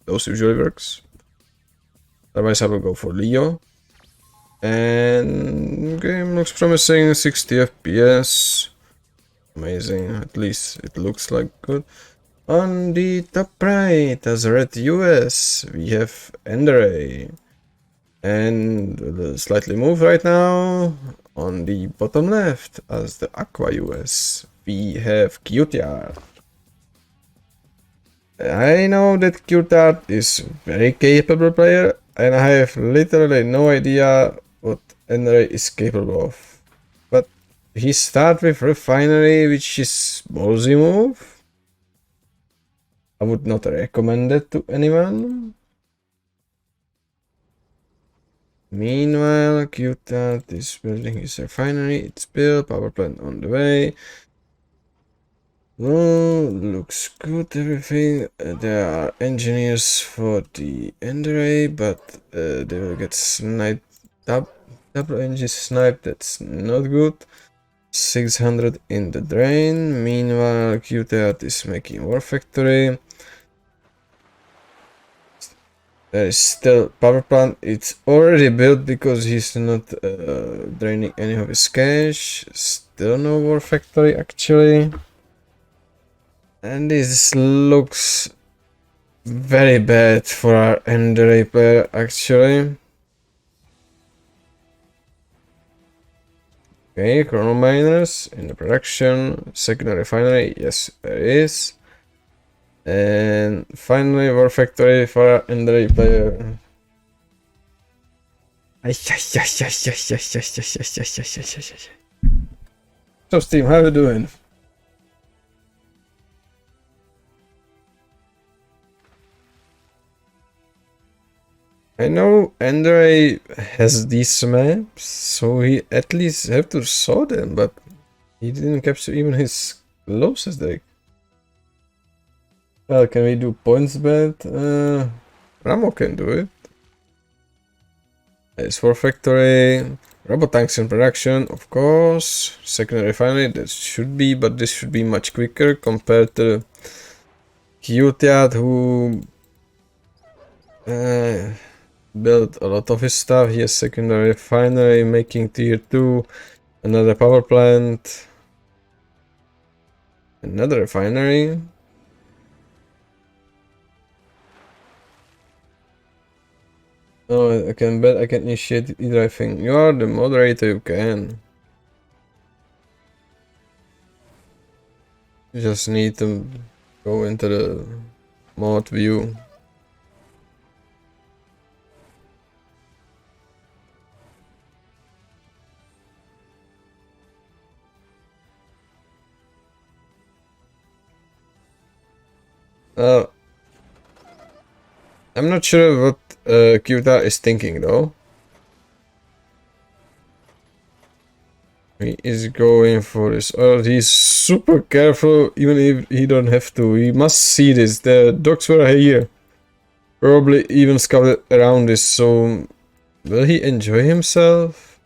Those usually works. Otherwise I will go for Glio. And game looks promising, 60 FPS. Amazing, at least it looks like good. On the top right, as red US, we have Enderay. And slightly move right now. On the bottom left, as the Aqua US, we have Cuteyard. I know that Cuteyard is very capable player, and I have literally no idea what Enderay is capable of. But he starts with Refinery, which is ballsy move. I would not recommend it to anyone. Meanwhile, Cuteyard is building his refinery. It's built, power plant on the way. Well, looks good, everything. There are engineers for the Enderay, but they will get sniped. Double engine sniped, that's not good. 600 in the drain. Meanwhile, Cuteyard is making war factory. There is still power plant. It's already built because he's not draining any of his cash. Still no war factory actually. And this looks very bad for our Enderay player actually. Okay, chrono miners in the production. Secondary refinery, yes there is. And finally war factory for our Enderay player. So Steam, how are you doing? I know Enderay has these maps, so he at least have to saw them, but he didn't capture even his closest deck. Well, can we do points bet? Ramo can do it. It's war factory. Robot tanks in production, of course. Secondary refinery, that should be, but this should be much quicker compared to Cuteyard, who built a lot of his stuff. He has secondary refinery, making tier 2, another power plant, another refinery. Oh, I can bet I can initiate it either, I think. You are the moderator, you can. You just need to go into the mod view. I'm not sure what Cuteyard is thinking though. He is going for this. Oh, he's super careful, even if he don't have to. He must see this. The dogs were here. Probably even scouted around this, so will he enjoy himself?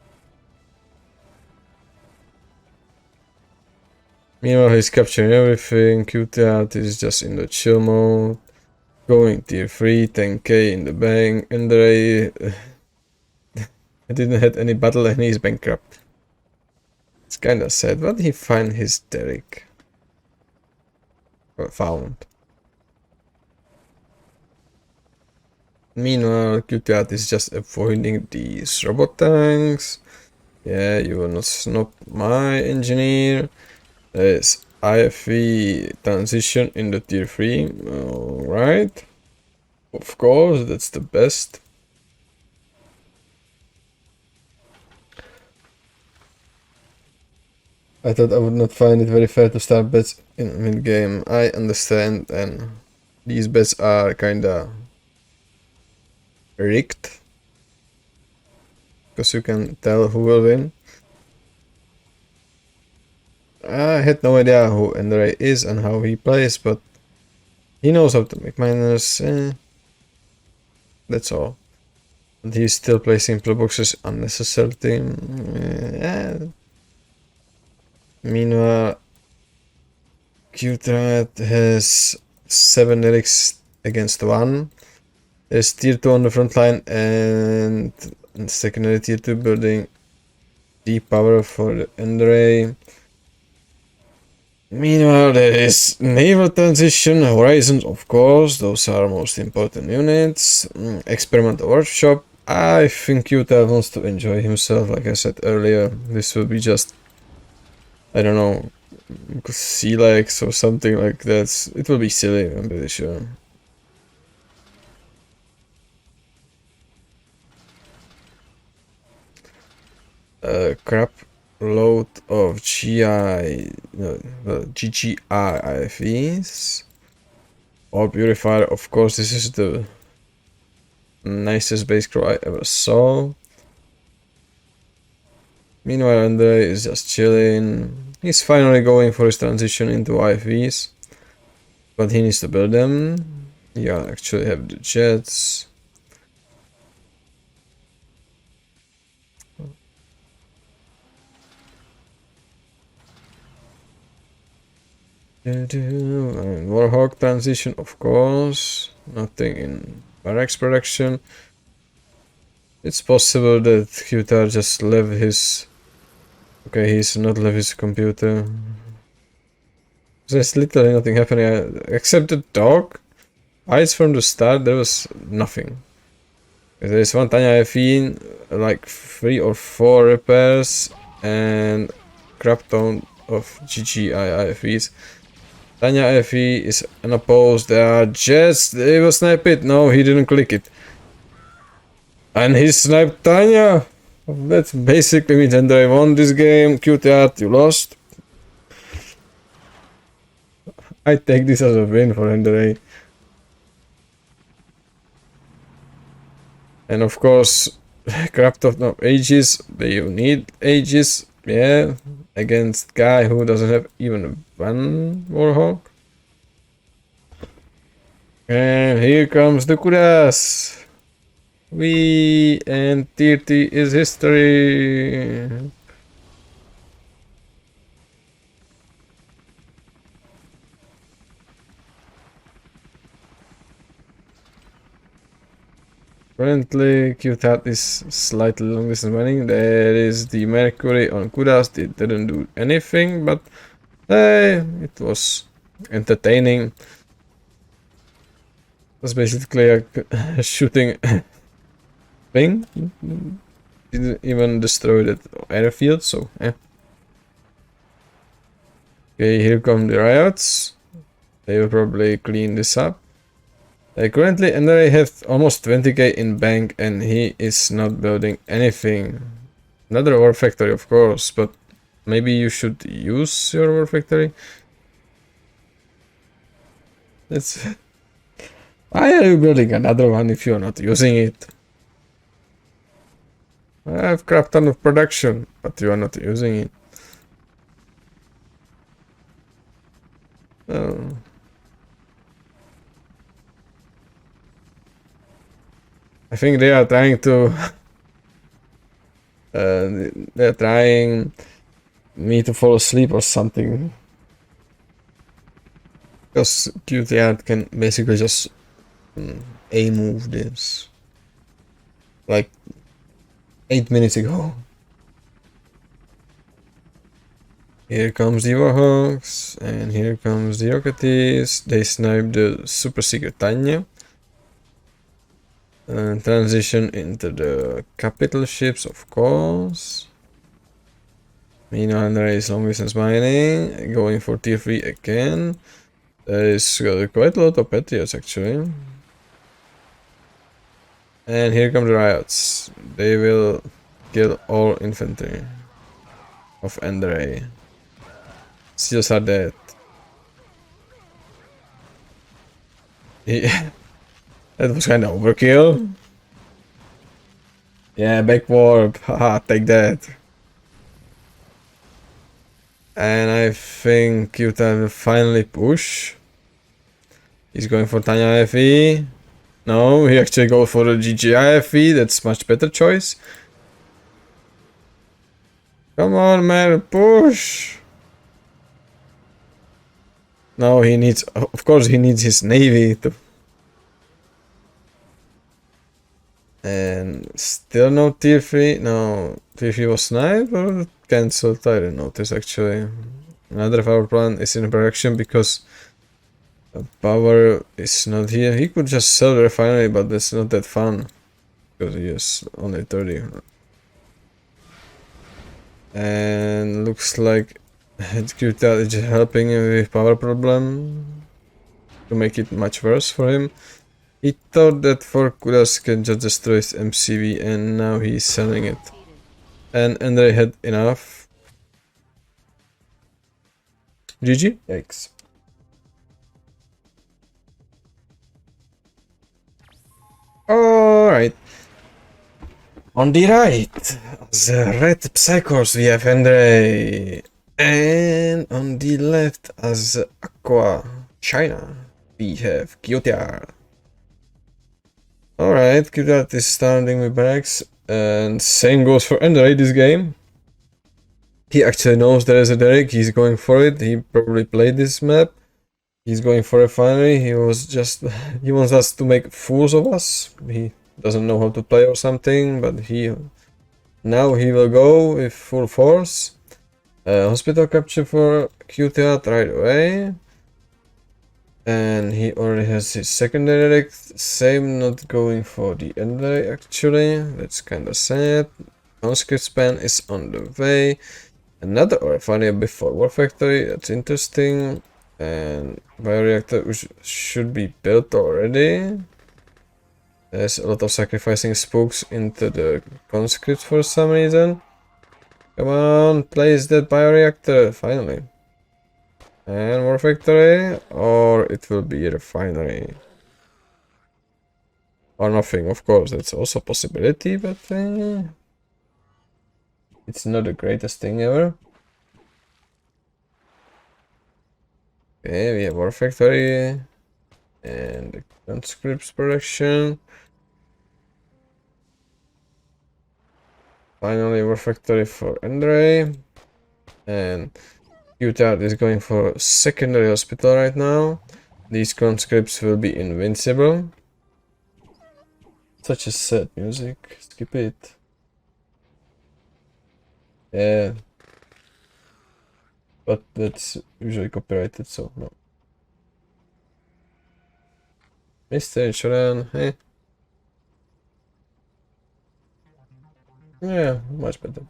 Meanwhile, he's capturing everything. Cuteyard is just in the chill mode. Going tier 3, 10k in the bank. Enderay I didn't have any battle and he's bankrupt. It's kinda sad. But he find his Derek? Or found. Meanwhile, Cuteyard is just avoiding these robot tanks. Yeah, you will not snob my engineer. There is IFV transition in the tier 3. Alright. Of course, that's the best. I thought I would not find it very fair to start bets in mid-game. I understand, and these bets are kinda rigged. Because you can tell who will win. I had no idea who Enderay is and how he plays, but he knows how to make miners. That's all. And he still plays simple boxes unnecessarily. Meanwhile, Cuteyard has 7 lyrics against 1. There's tier 2 on the front line and secondary tier 2 building deep power for the Enderay. Meanwhile, there is naval transition, horizons, of course, those are most important units. Experimental workshop. I think Cuteyard wants to enjoy himself, like I said earlier. This will be just, I don't know, sea legs or something like that. It will be silly, I'm pretty sure. Crap load of GGIFEs. Or purifier, of course, this is the nicest base crew I ever saw. Meanwhile, Enderay is just chilling. He's finally going for his transition into IFVs. But he needs to build them. Yeah, actually have the jets. Warhawk transition, of course. Nothing in barracks production. It's possible that Cuteyard just left his... Okay, he's not left his computer. There's literally nothing happening except the dog. Eyes from the start, there was nothing. There's one Tanya FE, like 3 or 4 repairs, and crap ton of GGIFEs. Tanya FE is unopposed. There are jets. They will snipe it. No, he didn't click it. And he sniped Tanya. That basically means Enderay won this game. Cuteyard, you lost. I take this as a win for Enderay. And of course, crap ton of ages. You need ages. Yeah, against guy who doesn't have even one Warhawk. And here comes the Kudas. And tier 3 is history. Currently, Cuteyard is slightly long distance running. There is the Mercury on Kudas. It didn't do anything, but hey, it was entertaining. It was basically a shooting thing. Didn't even destroy that airfield, so eh. Okay, here come the riots. They will probably clean this up. Currently, Enderay have almost 20k in bank and he is not building anything. Another war factory, of course, but maybe you should use your war factory. That's... Why are you building another one if you're not using it? I have crap ton of production, but you are not using it. Oh. I think they are trying to... they're trying me to fall asleep or something. Because Cuteyard can basically just A-move this. Like 8 minutes ago. Here comes the Warhawks, and here comes the Rocketies. They snipe the super secret Tanya. Transition into the capital ships, of course. Meanwhile, there is long distance mining, going for tier 3 again. There is quite a lot of patriots actually. And here come the riots. They will kill all infantry of Enderay. Seals are dead. That was kind of overkill. Yeah, back warp. Haha, take that. And I think Cuteyard will finally push. He's going for Tanya FE. No, he actually goes for the GGI FE. That's much better choice. Come on, man, push. No, he needs, of course, he needs his navy to And still no tier 3. No, tier 3 was sniped or cancelled. I didn't notice actually. Another power plant is in production because power is not here. He could just sell the refinery, but that's not that fun because he has only 30. And looks like Cuteyard is helping him with power problem to make it much worse for him. He thought that 4 Kudas can just destroy his MCV and now he's selling it. And Enderay had enough. GG? Yikes. Alright. On the right, the red Psychos, we have Enderay. And on the left, as Aqua China, we have Cuteyard. Alright, Cuteyard is starting with barracks, and same goes for Enderay this game. He actually knows there is a Derek, he's going for it, he probably played this map. He's going for a refinery, he wants us to make fools of us. He doesn't know how to play or something, but now he will go with full force. Hospital capture for Cuteyard right away. And he already has his secondary direct. Same, not going for the Enderay actually. That's kinda sad. Conscript span is on the way. Another refinery before War Factory, that's interesting. And bioreactor which should be built already. There's a lot of sacrificing spooks into the conscripts for some reason. Come on, place that bioreactor, finally. And War Factory, or it will be a refinery. Or nothing, of course, that's also a possibility, but it's not the greatest thing ever. Okay, we have War Factory and the conscripts production. Finally, War Factory for Enderay. And Cuteyard is going for secondary hospital right now. These conscripts will be invincible. Such a sad music. Skip it. Yeah. But that's usually copyrighted, so no. Mr. Shoran, hey. Yeah, much better.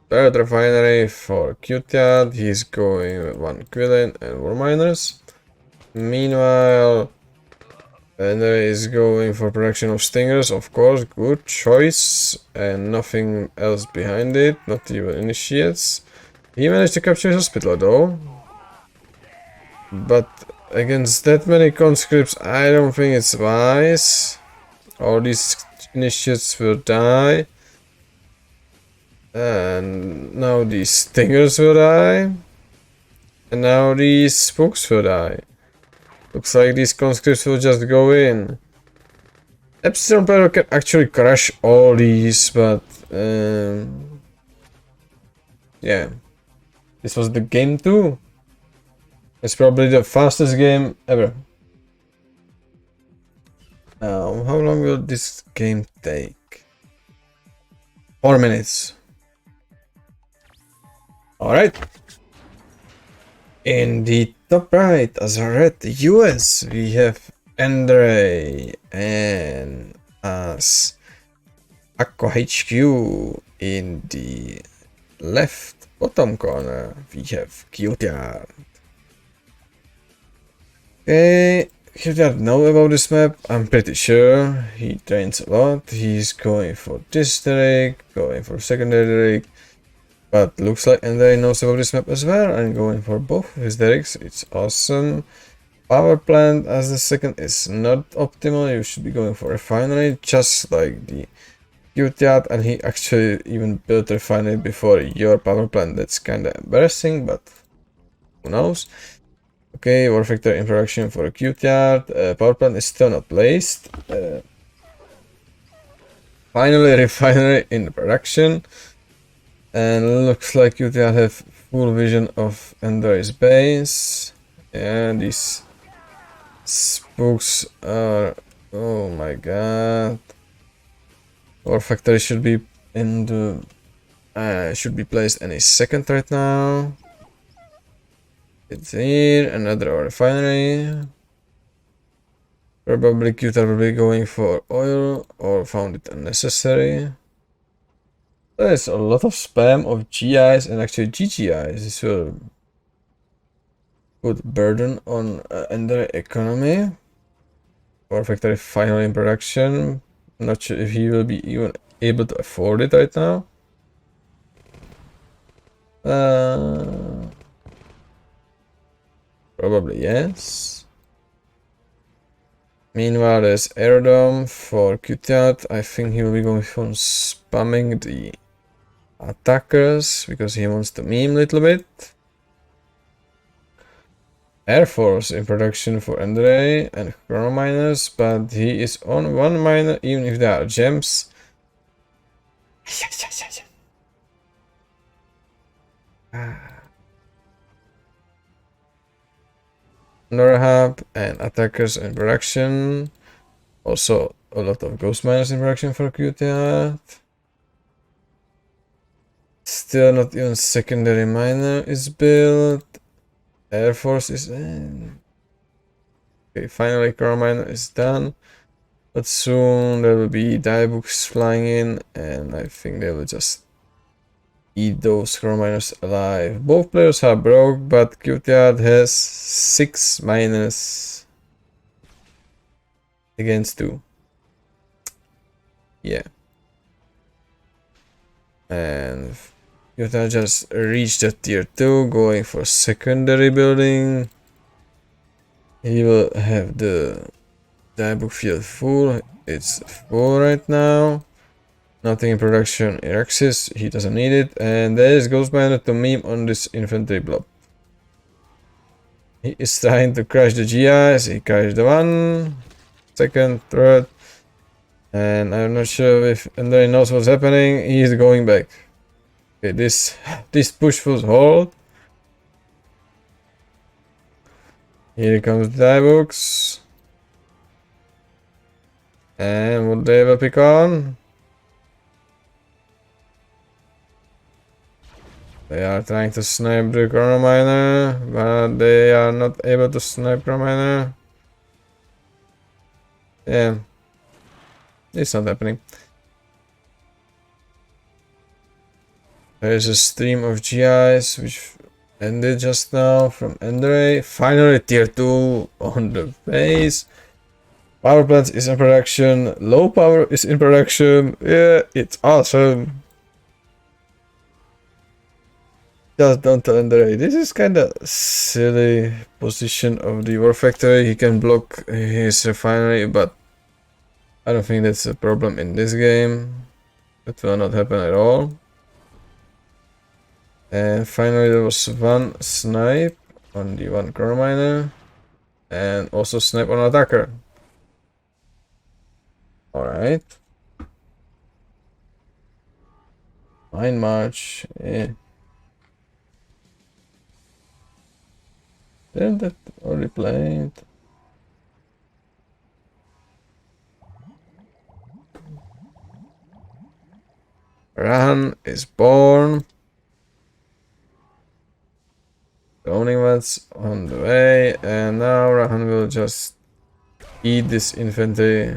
Third refinery for Cuteyard, he's going with 1 Quillen and war miners. Meanwhile, Enderay is going for production of stingers, of course, good choice, and nothing else behind it, not even initiates. He managed to capture his hospital though, but against that many conscripts, I don't think it's wise. All these initiates will die. And now these stingers will die. And now these spooks will die. Looks like these conscripts will just go in. Epsilon player can actually crush all these, but yeah. This was the game too. It's probably the fastest game ever. Now, how long will this game take? 4 minutes. Alright. In the top right, as a red US, we have Enderay, and as Aqua HQ in the left bottom corner, we have Cuteyard. Okay, Cuteyard know about this map, I'm pretty sure. He trains a lot, he's going for this direct, going for secondary direct. But looks like Enderay knows about this map as well and going for both his directs. It's awesome. Power plant as the second is not optimal. You should be going for refinery, just like the Cuteyard, and he actually even built a refinery before your power plant. That's kind of embarrassing, but who knows. Okay, War Factory in production for a Cuteyard. Power plant is still not placed. Finally, refinery in production. And looks like Cuteyard have full vision of Enderay's base. And these Spooks are... Oh my god. War factory should be in the... should be placed any second right now. It's here, another refinery. Probably Cuteyard will be going for oil or found it unnecessary. There's a lot of spam of GIs and actually GGIs. This will put burden on Enderay economy. War factory finally in production. Not sure if he will be even able to afford it right now. Probably yes. Meanwhile, there's Aerodome for Cuteyard. I think he will be going for spamming the attackers because he wants to meme a little bit. Air Force in production for Enderay and Chrono Miners, but he is on one miner even if there are gems. Nora Hub and attackers in production. Also a lot of ghost miners in production for Cuteyard. Still not even secondary miner is built. Air Force is in. Okay, finally Chrono Miner is done. But soon there will be die books flying in and I think they will just eat those Chrono Miners alive. Both players are broke, but Cuteyard has 6 miners against 2. Yeah. And Cuteyard just reached the tier 2, going for secondary building. He will have the die book field full. It's full right now. Nothing in production in Axis, he doesn't need it. And there is Ghost Miner to meme on this infantry blob. He is trying to crash the GIs, he crashed the one, second, third. And I'm not sure if Enderay knows what's happening, he is going back. Okay, this push was hold. Here comes the die books. And what they will pick on? They are trying to snipe the Chrono Miner, but they are not able to snipe Chrono Miner. Yeah, it's not happening. There is a stream of GIs which ended just now from Enderay. Finally, tier 2 on the base. Power plant is in production. Low power is in production. Yeah, it's awesome. Just don't tell Enderay. This is kind of silly position of the War Factory. He can block his refinery, but I don't think that's a problem in this game. That will not happen at all. And finally there was one snipe on the one Chrono Miner. And also snipe on attacker. Alright. Mine March. Yeah. Didn't that already played? Rahan is born. Owning what's on the way, and now Rahan will just eat this infantry.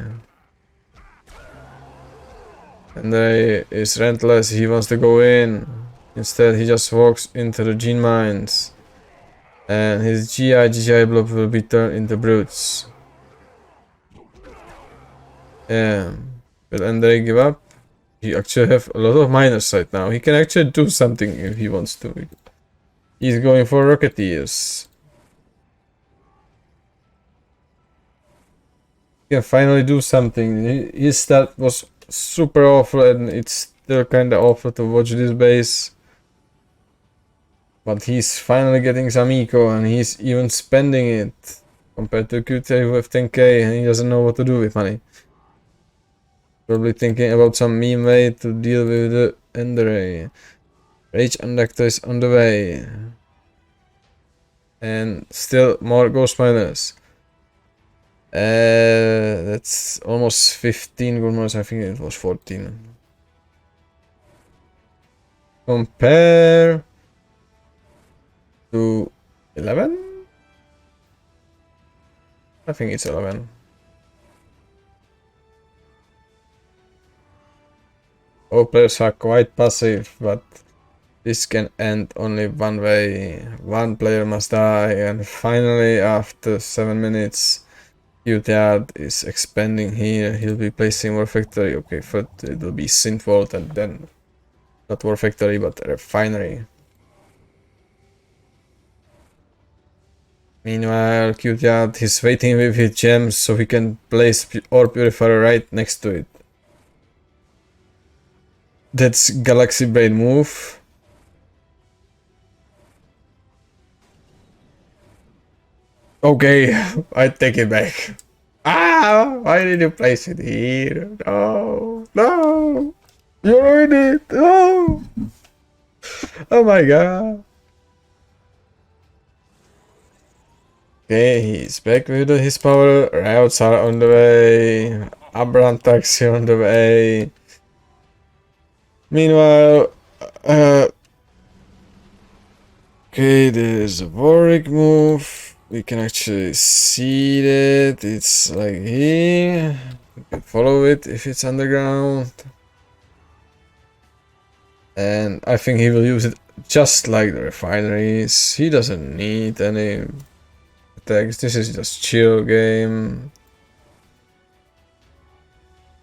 And they is relentless, he wants to go in. Instead he just walks into the gene mines. And his GI blob will be turned into brutes. Yeah. Will Enderay give up? He actually have a lot of miners right now. He can actually do something if he wants to. He's going for Rocketeers. He can finally do something. His stat was super awful and it's still kinda awful to watch this base. But he's finally getting some eco and he's even spending it. Compared to Cuteyard who have 10k and he doesn't know what to do with money. Probably thinking about some meme way to deal with the Enderay. Rage Conductor is on the way. And still more Ghost Miners. That's almost 15 good mornings. I think it was 14. Compare to 11? I think it's 11. All players are quite passive, but this can end only one way. One player must die, and finally, after 7 minutes, Cuteyard is expanding here. He'll be placing War Factory. Okay, first it will be Synthvault, and then not War Factory, but Refinery. Meanwhile, Cuteyard is waiting with his gems so he can place Ore Purifier right next to it. That's Galaxy Brain move. Okay, I take it back. Ah, why did you place it here? No, no, you ruined it. No. Oh my god. Okay, he's back with his power. Routes are on the way. Abraham taxi on the way. Meanwhile, okay, there's a Warwick move. We can actually see it. It's like here. We can follow it if it's underground. And I think he will use it just like the refineries. He doesn't need any attacks. This is just chill game.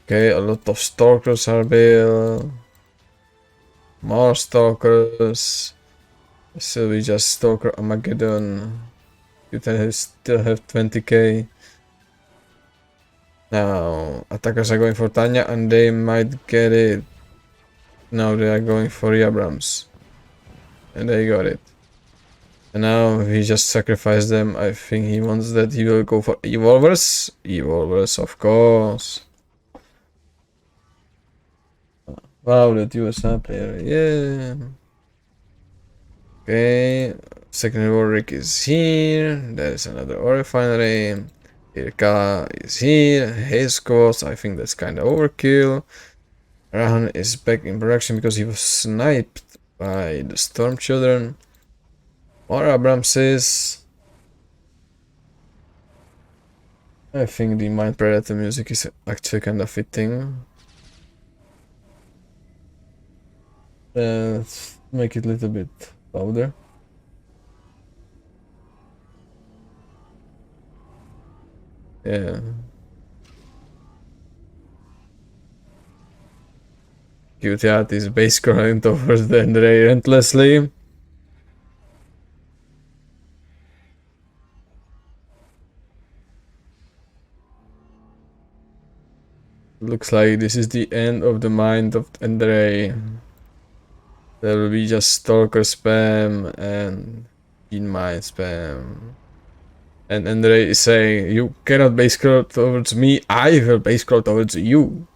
Okay, a lot of stalkers are built. More stalkers. So we just stalker Armageddon. You still have 20k. Now attackers are going for Tanya and they might get it. Now they are going for Abrams. And they got it. And now he just sacrificed them. I think he wants that he will go for Evolvers. Evolvers, of course. Wow, that USA player, yeah. Okay, second Warwick is here. There is another ore refinery. Irka is here. His course, I think that's kind of overkill. Rahan is back in production because he was sniped by the Storm Children. More Abramses. I think the Mind Predator music is actually kind of fitting. Let's make it a little bit louder. Yeah. Cuteyard is base scrolling towards the Enderay relentlessly. Looks like this is the end of the mind of Enderay. There will be just stalker spam and in mind spam. And Enderay is saying, you cannot base scroll towards me, I will base scroll towards you.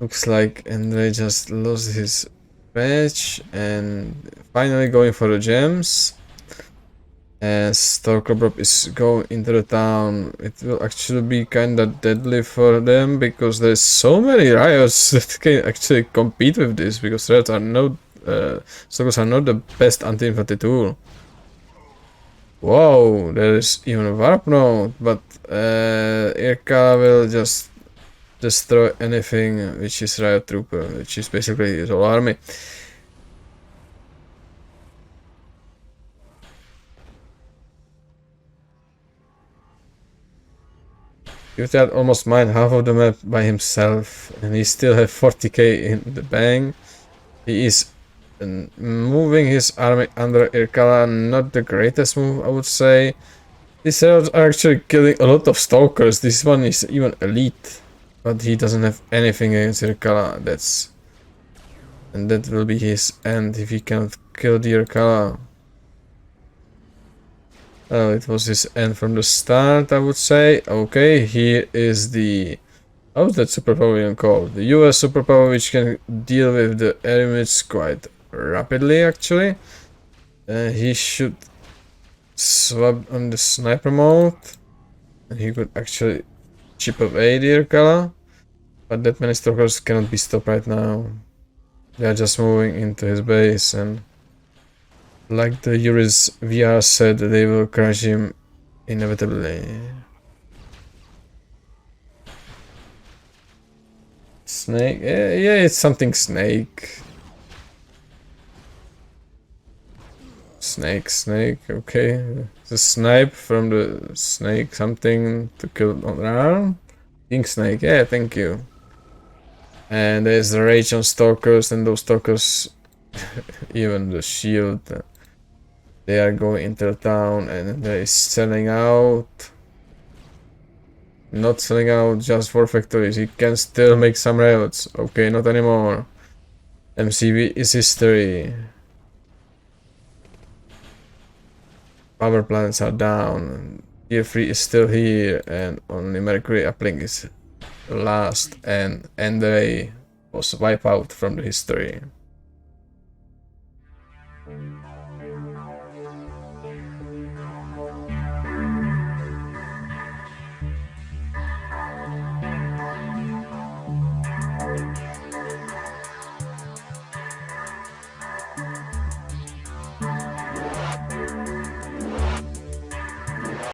Looks like Enderay just lost his match and finally going for the gems. As Stalker Prop is going into the town, it will actually be kinda deadly for them because there's so many riots that can actually compete with this because riots are not, Stalkers are not the best anti-infantry tool. Whoa, there is even a warp node, but Irka will just destroy anything which is riot trooper, which is basically his whole army. Cuteyard almost mined half of the map by himself, and he still has 40k in the bank. He is moving his army under Irkala, not the greatest move, I would say. These heroes are actually killing a lot of stalkers. This one is even elite, but he doesn't have anything against Irkala. And that will be his end if he cannot kill the Irkala. Oh, it was his end from the start, I would say. Okay, here is the... How's that superpower even called? The US superpower which can deal with the air units quite rapidly actually. He should swap on the sniper mode. And he could actually chip away the Irkala. But that many stalkers cannot be stopped right now. They are just moving into his base, and like the Yuri's VR said, they will crush him inevitably. Snake? Yeah, it's something snake. Snake, okay. The snipe from the snake, something to kill on the arm. King snake, yeah, thank you. And there's the rage on stalkers, and those stalkers, even the shield, they are going into the town, and they're selling out. Not selling out just for factories, he can still make some railroads. Okay, not anymore. MCV is history. Power plants are down. Tier 3 is still here, and only Mercury uplink is last, and Enderay was wiped out from the history.